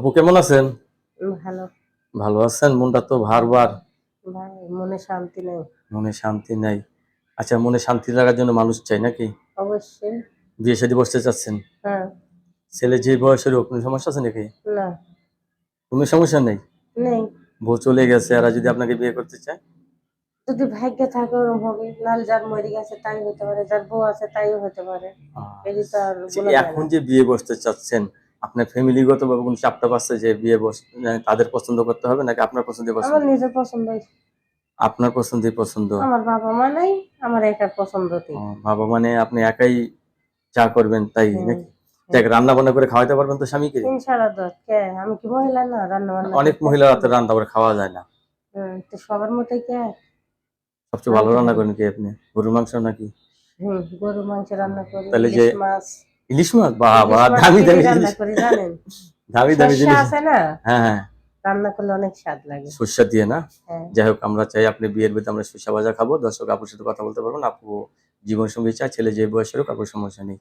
আপু কেমন আছেন? ভালো। ভালো আছেন? মনটা তো ভার। ভাই মনে শান্তি নেই। মনে শান্তি নাই। আচ্ছা, মনে শান্তি লাগার জন্য মানুষ চাই নাকি? অবশ্যই। বিয়ে শাদী বসতে চাচ্ছেন? হ্যাঁ। ছেলে যে বয়সের হোক, কোনো সমস্যা আছে নাকি? না। কোনো সমস্যা নেই। নেই। বউ চলে গেছে, আর যদি আপনাকে বিয়ে করতে চায়? যদি ভাগ্যে থাকে ওরকম হবে, নাহলে যার মরে গেছে তাই হতে পারে, যার বউ আছে তাইও হতে পারে। এটি তো আর আচ্ছা, বলা যায় এখন না। যে বিয়ে বসতে চাচ্ছেন, আপনার ফ্যামিলিগত ভাবে কোনো চাপটা আছে যে বিয়ে তাদের পছন্দ করতে হবে নাকি আপনার পছন্দই আমার পছন্দ? নিজের পছন্দই। আপনার পছন্দই পছন্দ। আমার বাবা মা নাই, আমার একার পছন্দতেই। বাবা মানে আপনি একাই যা করবেন তাই হুম। নাকি? দেখ, রান্না বান্না করে খাওয়াইতে পারবেন তো স্বামীকে? ইনশাআল্লাহ। কে আমি কি মহিলা না রান্না বান্না অনেক করতে? মহিলা রাতে রান্না করে খাওয়া যায় না। তো সবার মতোই কে? সবচেয়ে আমি ভালো কি রান্না জানি? করেন কি আপনি? গরুর মাংস নাকি? গরু মাংস রান্না করি, তাহলে যে ইলিশ মাছ। ইলিশ মাছ, বাবা ইলিশ মাছ দামি কি দামি দিয়ে রান্না জিনিস। করি জানেন? দামি দামি সর্ষে জিনিস। আছে না? হ্যাঁ, হ্যাঁ। রান্না করলে অনেক স্বাদ লাগে। সর্ষে দিয়ে না? হ্যাঁ। যাই হোক, আমরা চাই আপনি বিয়ের ভিতরে আমরা সর্ষে ভাজা খাবো। দর্শক আপুর সাথে কথা বলতে পারবেন। আপু জীবন সঙ্গী চায়, ছেলে যে বয়সের হোক, আপুর সমস্যা নেই।